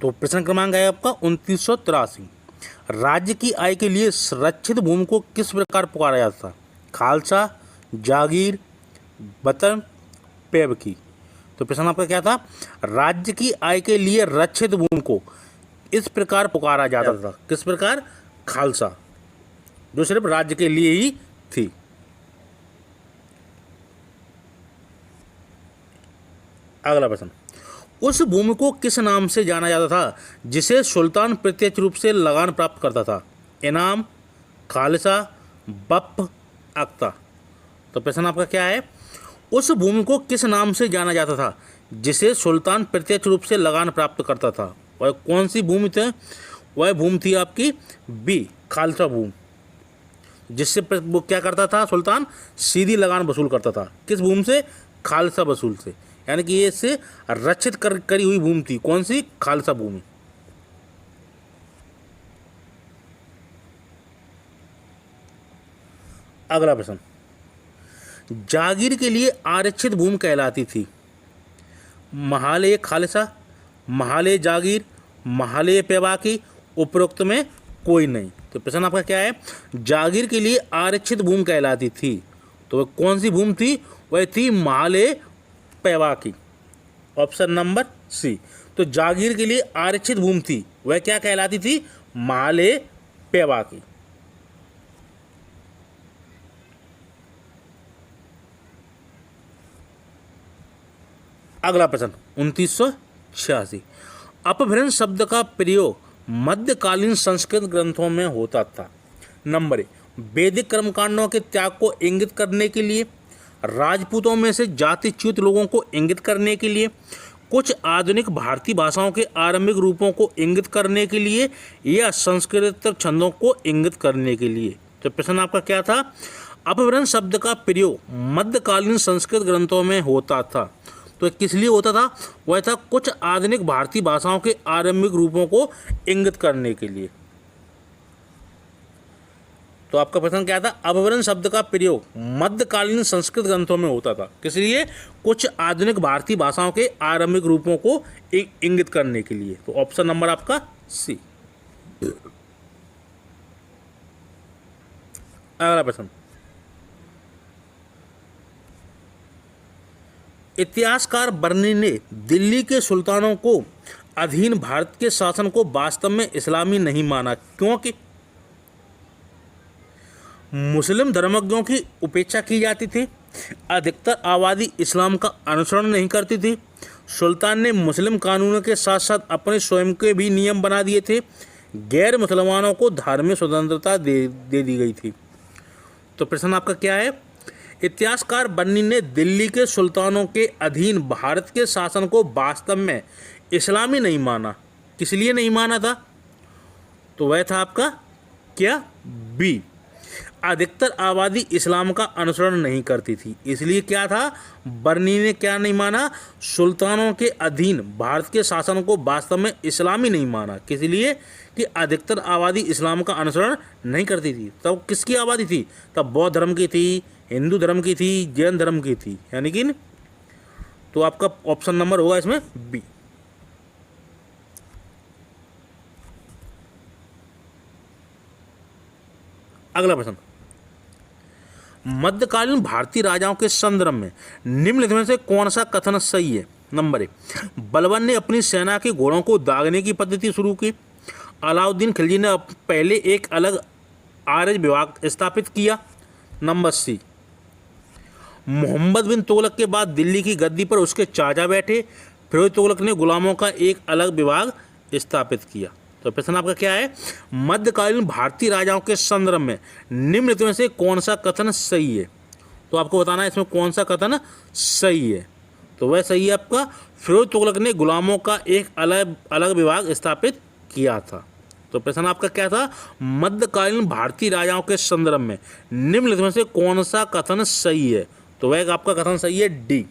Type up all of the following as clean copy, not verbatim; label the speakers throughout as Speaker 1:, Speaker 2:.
Speaker 1: तो प्रश्न क्रमांक है आपका 2983। राज्य की आय के लिए संरक्षित भूमि को किस प्रकार पुकारा जाता था? खालसा, जागीर, वतन, पैबकी। तो प्रश्न आपका क्या था? राज्य की आय के लिए रक्षित भूमि को इस प्रकार पुकारा जाता था। किस प्रकार? खालसा, जो सिर्फ राज्य के लिए ही थी। अगला प्रश्न, उस भूमि को किस नाम से जाना जाता था जिसे सुल्तान प्रत्यक्ष रूप से लगान प्राप्त करता था? इनाम, खालसा, वक्फ, अक्ता। तो प्रश्न आपका क्या है? उस भूमि को किस नाम से जाना जाता था जिसे सुल्तान प्रत्यक्ष रूप से लगान प्राप्त करता था? वह कौन सी भूमि थी? वह भूमि थी आपकी बी, खालसा भूमि, जिससे वो क्या करता था? सुल्तान सीधी लगान वसूल करता था। किस भूमि से? खालसा वसूल से, यानी कि ये इससे रक्षित करी हुई भूमि थी। कौन सी? खालसा भूमि। अगला प्रश्न, जागीर के लिए आरक्षित भूमि कहलाती थी महालय खालसा, महालय जागीर, महालय पैबाकी, उपरोक्त में कोई नहीं। तो प्रश्न आपका क्या है? जागीर के लिए आरक्षित भूमि कहलाती थी, तो वह कौन सी भूमि थी? वह थी महालय पैबाकी, ऑप्शन नंबर सी। तो जागीर के लिए आरक्षित भूमि थी, वह क्या कहलाती थी? महालय पैबाकी। अगला प्रश्न 2986। अपभ्रंश शब्द का प्रयोग मध्यकालीन संस्कृत ग्रंथों में होता था। नंबर ए, वैदिक कर्मकांडों के त्याग को इंगित करने के लिए, राजपूतों में से जातिच्युत लोगों को इंगित करने के लिए, कुछ आधुनिक भारतीय भाषाओं के आरंभिक रूपों को इंगित करने के लिए, या संस्कृत छंदों को इंगित करने के लिए। तो प्रश्न आपका क्या था? अपभ्रंश शब्द का प्रयोग मध्यकालीन संस्कृत ग्रंथों में होता था, तो किस लिए होता था? वह था कुछ आधुनिक भारतीय भाषाओं के आरंभिक रूपों को इंगित करने के लिए। तो आपका प्रश्न क्या था? अपभ्रंश शब्द का प्रयोग मध्यकालीन संस्कृत ग्रंथों में होता था, किस लिए? कुछ आधुनिक भारतीय भाषाओं के आरंभिक रूपों को इंगित करने के लिए। तो ऑप्शन नंबर आपका सी। अगला प्रश्न, इतिहासकार बर्नी ने दिल्ली के सुल्तानों को अधीन भारत के शासन को वास्तव में इस्लामी नहीं माना, क्योंकि मुस्लिम धर्मज्ञों की उपेक्षा की जाती थी, अधिकतर आबादी इस्लाम का अनुसरण नहीं करती थी, सुल्तान ने मुस्लिम कानूनों के साथ साथ अपने स्वयं के भी नियम बना दिए थे, गैर मुसलमानों को धार्मिक स्वतंत्रता दे दी गई थी। तो प्रश्न आपका क्या है? इतिहासकार बर्नी ने दिल्ली के सुल्तानों के अधीन भारत के शासन को वास्तव में इस्लामी नहीं माना, किस लिए नहीं माना था? तो वह था आपका क्या? बी, अधिकतर आबादी इस्लाम का अनुसरण नहीं करती थी, इसलिए क्या था? बर्नी ने क्या नहीं माना? सुल्तानों के अधीन भारत के शासन को वास्तव में इस्लामी नहीं माना, किस लिए? कि अधिकतर आबादी इस्लाम का अनुसरण नहीं करती थी। तब किसकी आबादी थी? तब बौद्ध धर्म की थी, हिंदू धर्म की थी, जैन धर्म की थी, यानी कि तो आपका ऑप्शन नंबर होगा इसमें बी। अगला प्रश्न, मध्यकालीन भारतीय राजाओं के संदर्भ में निम्नलिखित में से कौन सा कथन सही है? नंबर ए, बलबन ने अपनी सेना के घोड़ों को दागने की पद्धति शुरू की, अलाउद्दीन खिलजी ने पहले एक अलग आरज विभाग स्थापित किया। नंबर सी, मोहम्मद बिन तुगलक के बाद दिल्ली की गद्दी पर उसके चाचा बैठे, फिरोज तुगलक ने गुलामों का एक अलग विभाग स्थापित किया। तो प्रश्न आपका क्या है? मध्यकालीन भारतीय राजाओं के संदर्भ में निम्नलिखित में से कौन सा कथन सही है? तो आपको बताना है इसमें कौन सा कथन सही है। तो वह सही है आपका, फिरोज तुगलक ने गुलामों का एक अलग विभाग स्थापित किया था। तो प्रश्न आपका क्या था? मध्यकालीन भारतीय राजाओं के संदर्भ में निम्नलिखित में से कौन सा कथन सही है? तो वह आपका कथन सही है डी,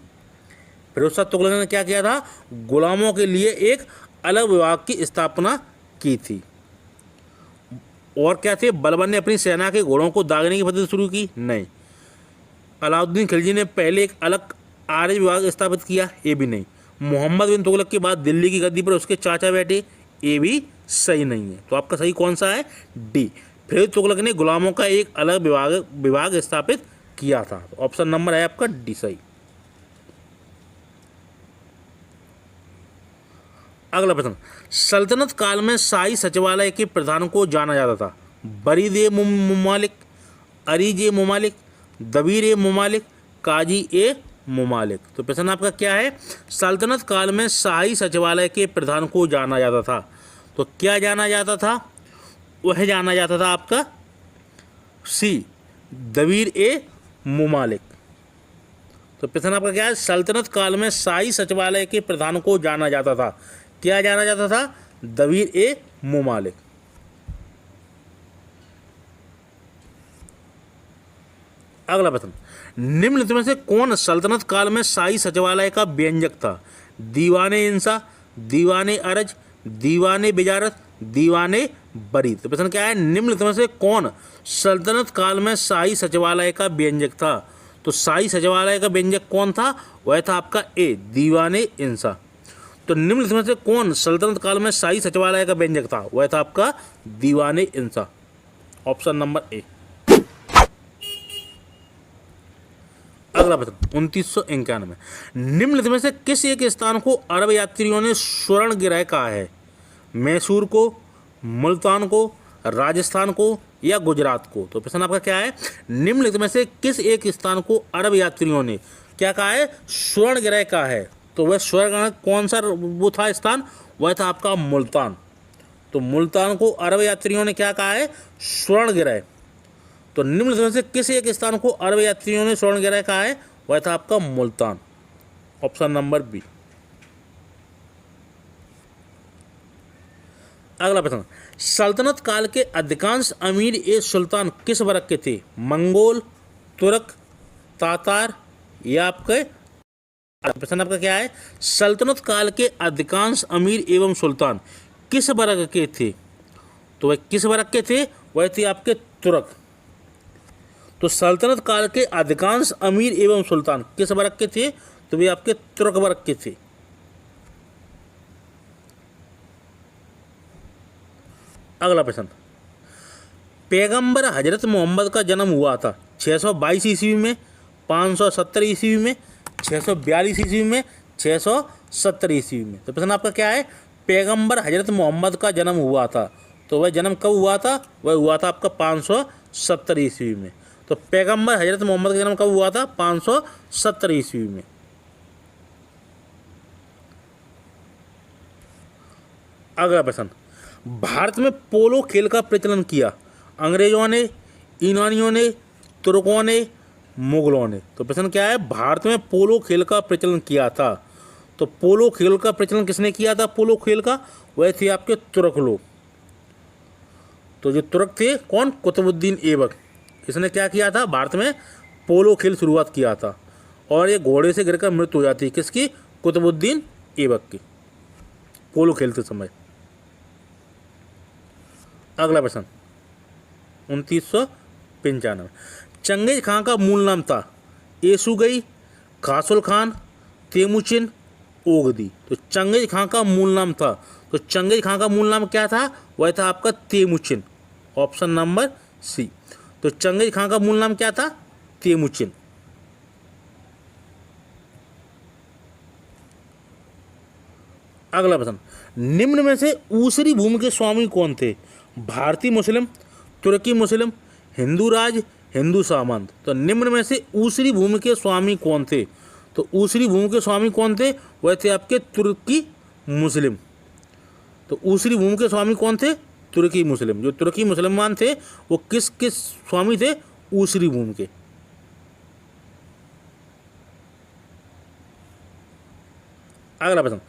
Speaker 1: फिरोज शाह तुगलक ने क्या किया था? गुलामों के लिए एक अलग विभाग की स्थापना की थी। और क्या थे? बलबन ने अपनी सेना के घोड़ों को दागने की पद्धति शुरू की? नहीं। अलाउद्दीन खिलजी ने पहले एक अलग आर्य विभाग स्थापित किया? ये भी नहीं। मोहम्मद बिन तुगलक के बाद दिल्ली की गद्दी पर उसके चाचा बैठे? ए भी सही नहीं है। तो आपका सही कौन सा है? डी। फिर तुगलक ने गुलामों का एक अलग विभाग स्थापित किया था। तो ऑप्शन नंबर है आपका डी सही। अगला प्रश्न, सल्तनत काल में शाही सचिवालय के प्रधान को जाना जाता था बरीद ए मुमालिक, अरीज ए मुमालिक, दबीर ए मुमालिक, काजी ए मुमालिक। तो प्रश्न आपका क्या है? सल्तनत काल में शाही सचिवालय के प्रधान को जाना जाता था। तो क्या जाना जाता था? वह जाना जाता था आपका सी, दबीर ए मुमालिक। तो प्रश्न आपका क्या है? सल्तनत काल में शाही सचिवालय के प्रधान को जाना जाता था। क्या जाना जाता था? दबीर ए मुमालिक। अगला प्रश्न, निम्नलिखित में से कौन सल्तनत काल में शाही सचिवालय का व्यंजक था? दीवाने इंसा, दीवाने अरज, दीवाने बिजारत, दीवाने बरीद। तो प्रश्न क्या है? निम्नलिखित में से कौन सल्तनत काल में शाही सचिवालय का व्यंजक था? तो शाही सचिवालय का व्यंजक कौन था? वह था आपका ए, दीवाने इंसा। तो निम्नलिखित में से कौन सल्तनत काल में शाही सचिवालय का व्यंजक था? वह था आपका दीवाने इंसा। Option number A. अगला प्रश्न 2991, निम्नलिखित में से किस एक स्थान को अरब यात्रियों ने स्वर्ण गिरह कहा है? मैसूर को, मुल्तान को, राजस्थान को या गुजरात को? तो प्रश्न आपका क्या है? निम्नलिखित में से किस एक स्थान को अरब यात्रियों ने क्या कहा है? स्वर्ण गिरह कहा है। तो वह स्वर्ण कौन सा वो था स्थान? वह था आपका मुल्तान। तो मुल्तान को अरब यात्रियों ने क्या कहा है? स्वर्ण गिरह। तो निम्नलिखित में से किस एक स्थान को अरब यात्रियों ने स्वर्ण गिरह कहा है? वह था आपका मुल्तान। Option number B. अगला प्रश्न, सल्तनत काल के अधिकांश अमीर ए सुल्तान किस वर्ग के थे? मंगोल, तुर्क, तातार या आपके? प्रश्न आपका क्या है? सल्तनत काल के अधिकांश अमीर एवं सुल्तान किस वर्ग के थे? तो वह किस वर्ग के थे? वह थे आपके तुर्क। तो सल्तनत काल के अधिकांश अमीर एवं सुल्तान किस वर्ग के थे? तो वे आपके तुर्क वर्ग के थे। अगला प्रश्न, पैगंबर हजरत मोहम्मद का जन्म हुआ था 622 ईस्वी में, 570 ईस्वी में, 642 ईस्वी में, 670 ईस्वी में। तो प्रश्न आपका क्या है? पैगंबर हजरत मोहम्मद का जन्म हुआ था। तो वह जन्म कब हुआ था? वह हुआ था आपका 570 ईस्वी में। तो पैगंबर हजरत मोहम्मद का जन्म कब हुआ था? 570 ईस्वी में। अगला प्रश्न, भारत में पोलो खेल का प्रचलन किया अंग्रेजों ने, यूनानियों ने, तुर्कों ने, मुगलों ने? तो प्रश्न क्या है? भारत में पोलो खेल का प्रचलन किया था। तो पोलो खेल का प्रचलन किसने किया था? पोलो खेल का वह थे आपके तुर्क लोग। तो जो तुर्क थे कौन? कुतुबुद्दीन ऐबक। इसने क्या किया था? भारत में पोलो खेल शुरुआत किया था। और ये घोड़े से गिरकर मृत्यु हो जाती है किसकी? कुतुबुद्दीन ऐबक की, पोलो खेलते समय। अगला प्रश्न 2995, चंगेज खां का मूल नाम था येसुगई, खासुल खान, तेमुचिन, ओगदी। तो चंगेज खां का मूल नाम था। तो चंगेज खां का मूल नाम क्या था? वह था आपका तेमुचिन। ऑप्शन नंबर सी। तो चंगेज खां का मूल नाम क्या था? तेमुचिन। अगला प्रश्न, निम्न में से ऊसरी भूमि के स्वामी कौन थे? भारतीय मुस्लिम, तुर्की मुस्लिम, हिंदू राज, हिंदू सामंत। तो निम्न में से ऊसरी भूमि के स्वामी कौन थे? तो ऊसरी भूमि के स्वामी कौन थे? वह थे आपके तुर्की मुस्लिम। तो ऊसरी भूमि के स्वामी कौन थे? तुर्की मुस्लिम। जो तुर्की मुसलमान थे वो किस किस स्वामी थे? ऊसरी भूमि के। अगला प्रश्न,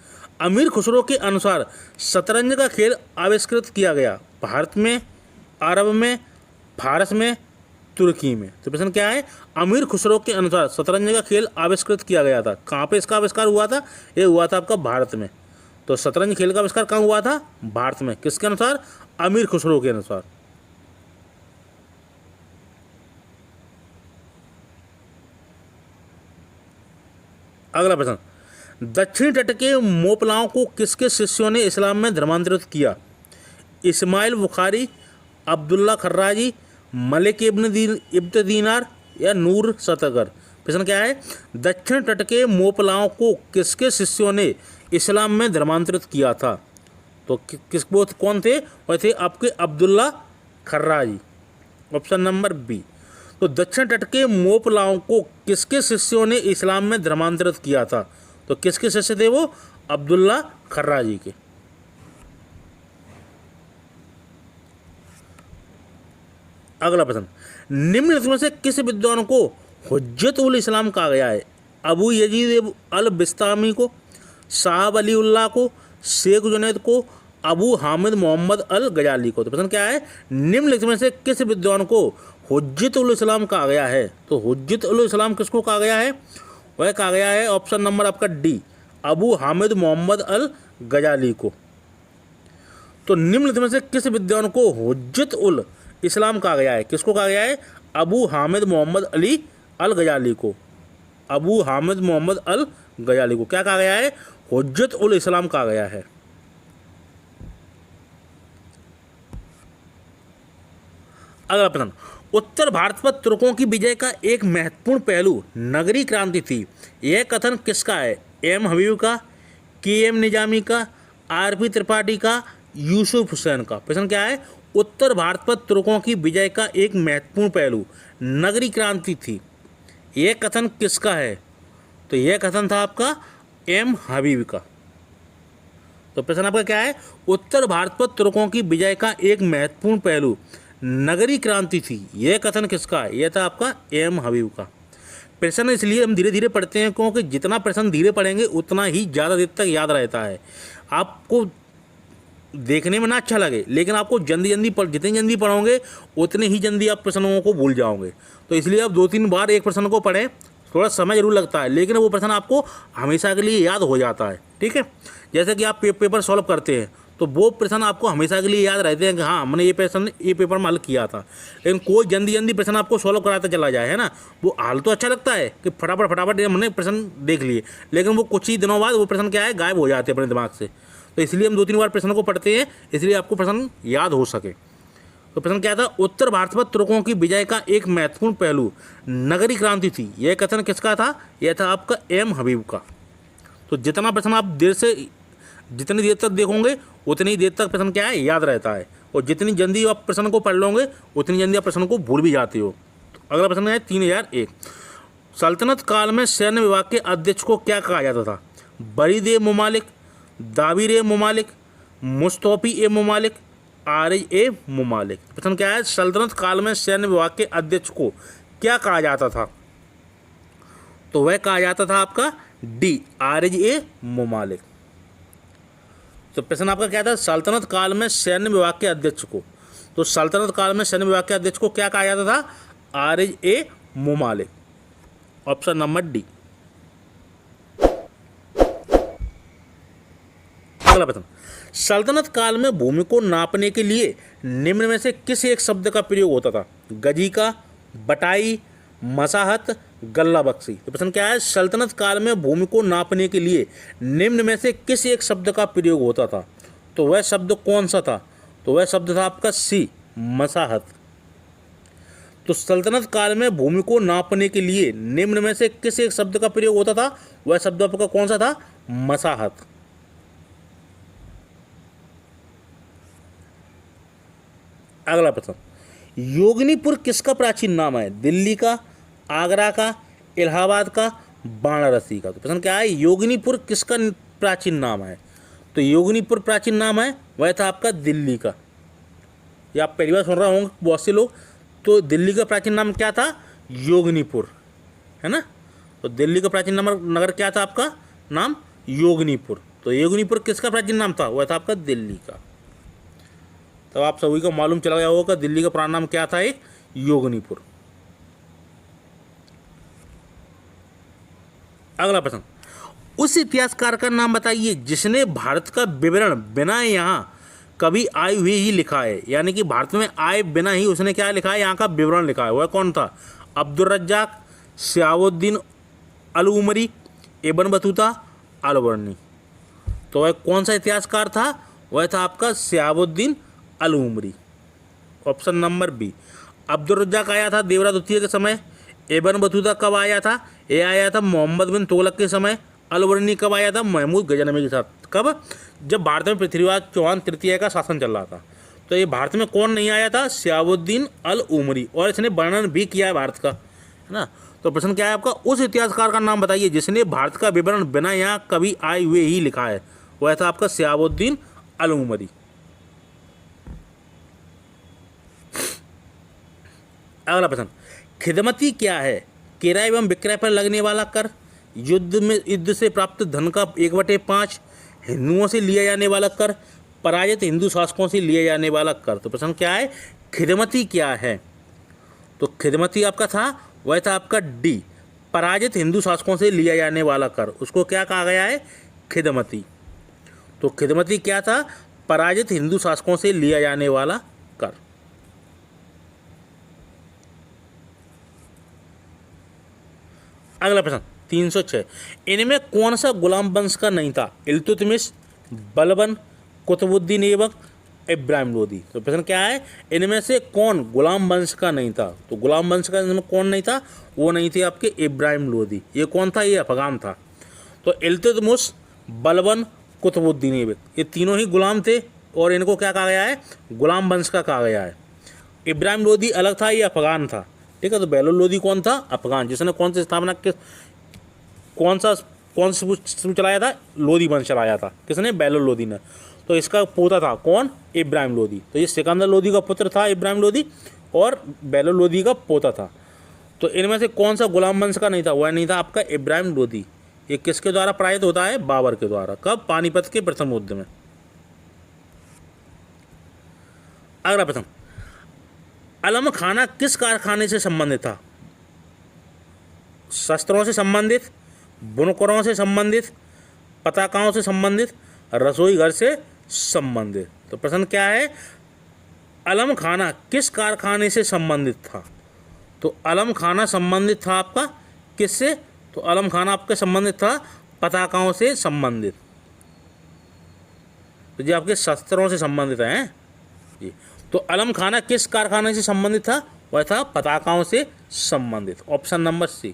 Speaker 1: अमीर खुसरो के अनुसार शतरंज का खेल आविष्कृत किया गया भारत में, अरब में, फारस में, तुर्की में? तो प्रश्न क्या है? अमीर खुसरो के अनुसार शतरंज का खेल आविष्कृत किया गया था। कहाँ पे इसका आविष्कार हुआ था? ये हुआ था आपका भारत में। तो शतरंज खेल का आविष्कार कहाँ हुआ था? भारत में। किसके अनुसार? अमीर खुसरो के अनुसार। अगला प्रश्न, दक्षिणी तट के मोपलाओं को किसके शिष्यों ने इस्लाम में धर्मांतरित किया? इस्माइल बुखारी, अब्दुल्ला खर्राजी, मलिक इब्न दीनार या नूर सतगर। प्रश्न क्या है? दक्षिण तट के मोपलाओं को किसके शिष्यों ने इस्लाम में धर्मांतरित किया था? तो किस वो कौन थे? वह थे आपके Abdullah Kharraji. Option number B. तो दक्षिण तट के मोपलाओं को किसके शिष्यों ने इस्लाम में धर्मांतरित किया था? तो किसके शिष्य थे वो? अब्दुल्ला खर्राजी के। अगला प्रश्न, निम्नलिखित में से किस विद्वान को हुज्जत उल इस्लाम कहा गया है? अबू यजीद अल बिस्तामी को, साहब अलीउल्लाह को, शेख जुनैद को, अबू हामिद मोहम्मद अल गजाली को। तो प्रश्न क्या है? निम्नलिखित में से किस विद्वान को हुज्जत उल इस्लाम कहा गया है? तो हुज्जत उल इस्लाम किसको कहा गया है? वह कहा गया है ऑप्शन नंबर आपका डी, अबू हामिद मोहम्मद अल गजाली को। तो निम्नलिखित में से किस विद्वान को हुज्जत उल इस्लाम कहा गया है? किसको कहा गया है? अबू हामिद मोहम्मद अली अल गजाली को। अबू हामिद मोहम्मद अल गजाली को क्या कहा गया है? हुज्जत उल इस्लाम कहा गया है। अगला प्रश्न, उत्तर भारत पर तुर्कों की विजय का एक महत्वपूर्ण पहलू नगरी क्रांति थी। यह कथन किसका है? एम हबीब का, के एम निजामी का, आर पी त्रिपाठी का, यूसुफ हुसैन का। प्रश्न क्या है? उत्तर भारत पर तुर्कों की विजय का एक महत्वपूर्ण पहलू नगरी क्रांति थी। यह कथन किसका है? तो यह कथन था आपका एम हबीब का। तो प्रश्न आपका क्या है? उत्तर भारत पर तुर्कों की विजय का एक महत्वपूर्ण पहलू नगरी क्रांति थी। यह कथन किसका है? यह था आपका एम हबीब का। प्रश्न इसलिए हम धीरे धीरे पढ़ते हैं क्योंकि जितना प्रश्न धीरे पढ़ेंगे उतना ही ज़्यादा देर तक याद रहता है। आपको देखने में ना अच्छा लगे, लेकिन आपको जितनी जल्दी पढ़ोगे उतने ही जल्दी आप प्रश्नों को भूल जाओगे। तो इसलिए आप 2-3 बार एक प्रश्न को पढ़ें। थोड़ा समय जरूर लगता है, लेकिन वो प्रश्न आपको हमेशा के लिए याद हो जाता है। ठीक है, जैसे कि आप पेपर सॉल्व करते हैं तो वो प्रश्न आपको हमेशा के लिए याद रहते हैं कि हाँ हमने ये पेपर में हल किया था। लेकिन कोई जल्दी प्रश्न आपको सॉल्व कराता चला जाए, है ना, वो हाल तो अच्छा लगता है कि फटाफट हमने प्रश्न देख लिए, लेकिन वो कुछ ही दिनों बाद वो प्रश्न क्या है, गायब हो जाते हैं अपने दिमाग से। तो इसलिए हम 2-3 बार प्रश्न को पढ़ते हैं, इसलिए आपको प्रश्न याद हो सके। तो प्रश्न क्या था? उत्तर भारत पर तुर्कों की विजय का एक महत्वपूर्ण पहलू नगरी क्रांति थी। यह कथन किसका था? यह था आपका एम हबीब का। तो जितना प्रश्न आप जितनी देर तक देखोगे उतनी देर तक प्रश्न क्या है, याद रहता है, और जितनी जल्दी आप प्रश्न को पढ़ लोगे उतनी जल्दी आप प्रश्न को भूल भी जाते हो। तो अगला प्रश्न है 3001। सल्तनत काल में सैन्य विभाग के अध्यक्ष को क्या कहा जाता था? बरीद ए मुमालिक, दाबिर ए मुमालिक, मुस्तौफी ए मुमालिक, आरिज ए मुमालिक। प्रश्न क्या है? सल्तनत काल में सैन्य विभाग के अध्यक्ष को क्या कहा जाता था? तो वह कहा जाता था आपका डी, आरिज ए मुमालिक। तो प्रश्न आपका क्या था? सल्तनत काल में सैन्य विभाग के अध्यक्ष को, तो सल्तनत काल में सैन्य विभाग के अध्यक्ष को क्या कहा जाता था? आरिज ए मुमालिक। Option number D. अगला प्रश्न, सल्तनत काल में भूमि को नापने के लिए निम्न में से किस एक शब्द का प्रयोग होता था? गजी का, बटाई, मसाहत, गल्ला बख्शी। तो प्रश्न क्या है? सल्तनत काल में भूमि को नापने के लिए निम्न में से किस एक शब्द का प्रयोग होता था? तो वह शब्द कौन सा था? तो वह शब्द था आपका सी, मसाहत। तो सल्तनत काल में भूमि को नापने के लिए निम्न में से किस एक शब्द का प्रयोग होता था? वह शब्द आपका कौन सा था? मसाहत। अगला प्रश्न, योगिनीपुर किसका प्राचीन नाम है? दिल्ली का, आगरा का, इलाहाबाद का, वाराणसी का। तो प्रश्न क्या है? योगिनीपुर किसका प्राचीन नाम है? तो योगिनीपुर प्राचीन नाम है वह था आपका दिल्ली का। ये आप पहली बार सुन रहे होंगे बहुत से लोग। तो दिल्ली का प्राचीन नाम क्या था? योगिनीपुर, है ना। तो दिल्ली का प्राचीन नगर क्या था आपका? नाम योगिनीपुर। तो योगिनीपुर किसका प्राचीन नाम था? वह था आपका दिल्ली का। तो आप सभी को मालूम चला गया होगा दिल्ली का पुराना नाम क्या था? एक योगिनीपुर। अगला प्रश्न, उस इतिहासकार का नाम बताइए जिसने भारत का विवरण बिना यहाँ कभी आए हुए ही लिखा है। यानी कि भारत में आए बिना ही उसने क्या लिखा है? यहाँ का विवरण लिखा है। वह कौन था? अब्दुल रज्जाक, सियाउद्दीन अल उमरी, इब्न बतूता, अलवर्णी। तो वह कौन सा इतिहासकार था? वह था आपका Shihabuddin al Umari. Option number B. Abdul Razzaq आया था देवरा द्वितीय के समय। इब्न बतूता कब आया था? ये आया था मोहम्मद बिन तुगलक के समय। अलवर्णी कब आया था? महमूद गजनवी के साथ। कब? जब भारत में पृथ्वीराज चौहान तृतीय का शासन चल रहा था। तो ये भारत में कौन नहीं आया था? शिहाबुद्दीन अल उमरी। और इसने वर्णन भी किया है भारत का, है ना। तो प्रश्न क्या है आपका? उस इतिहासकार का नाम बताइए जिसने भारत का विवरण बिना यहाँ कभी आए हुए ही लिखा है। वह था आपका शिहाबुद्दीन अल उमरी। अगला प्रश्न, खिदमती क्या है? किराए एवं विक्रय पर लगने वाला कर, युद्ध से प्राप्त धन का 1/5, हिंदुओं से लिया जाने वाला कर, पराजित हिंदू शासकों से लिया जाने वाला कर। तो प्रश्न क्या है? खिदमती क्या है? तो खिदमती आपका था, वह था आपका डी, पराजित हिंदू शासकों से लिया जाने वाला कर। उसको क्या कहा गया है? खिदमती। तो खिदमती क्या था? पराजित हिंदू शासकों से लिया जाने वाला कर। अगला प्रश्न 306, इनमें कौन सा गुलाम वंश का नहीं था? इल्तुतमिश, बलबन, कुतुबुद्दीन ऐबक, इब्राहिम लोदी। तो प्रश्न क्या है? इनमें से कौन गुलाम वंश का नहीं था? तो गुलाम वंश का इनमें कौन नहीं था? वो नहीं थे आपके इब्राहिम लोदी। ये कौन था? ये अफगान था। तो इल्तुतमिश, बलबन, कुतुबुद्दीन ऐबक, ये तीनों ही गुलाम थे और इनको क्या कहा गया है? गुलाम वंश का कहा गया है। इब्राहिम लोदी अलग था, ये अफगान था। ठीक है। तो बेलोल लोदी कौन था? अफगान। जिसने कौन सी स्थापना के कौन सा शुरू चलाया था? लोदी वंश चलाया था। किसने? बेलोल लोदी ने। तो इसका पोता था कौन? इब्राहिम लोदी। तो ये सिकंदर लोदी का पुत्र था इब्राहिम लोदी और बेलोल लोदी का पोता था। तो इनमें से कौन सा गुलाम वंश का नहीं था? वह नहीं था आपका इब्राहिम लोदी। ये किसके द्वारा पराजित होता है? बाबर के द्वारा। कब? पानीपत के प्रथम युद्ध में। अगला प्रश्न, अलम खाना किस कारखाने से संबंधित था? शस्त्रों से संबंधित, बुनकरों से संबंधित, पताकाओं से संबंधित, रसोई घर से संबंधित। तो प्रश्न क्या है? अलम खाना किस कारखाने से संबंधित था? तो अलम खाना संबंधित था आपका किससे? तो अलम खाना आपके संबंधित था पताकाओं से संबंधित। तो ये आपके शस्त्रों से संबंधित हैं जी। तो अलम खाना किस कारखाने से संबंधित था? वह था पताकाओं से संबंधित। ऑप्शन नंबर सी।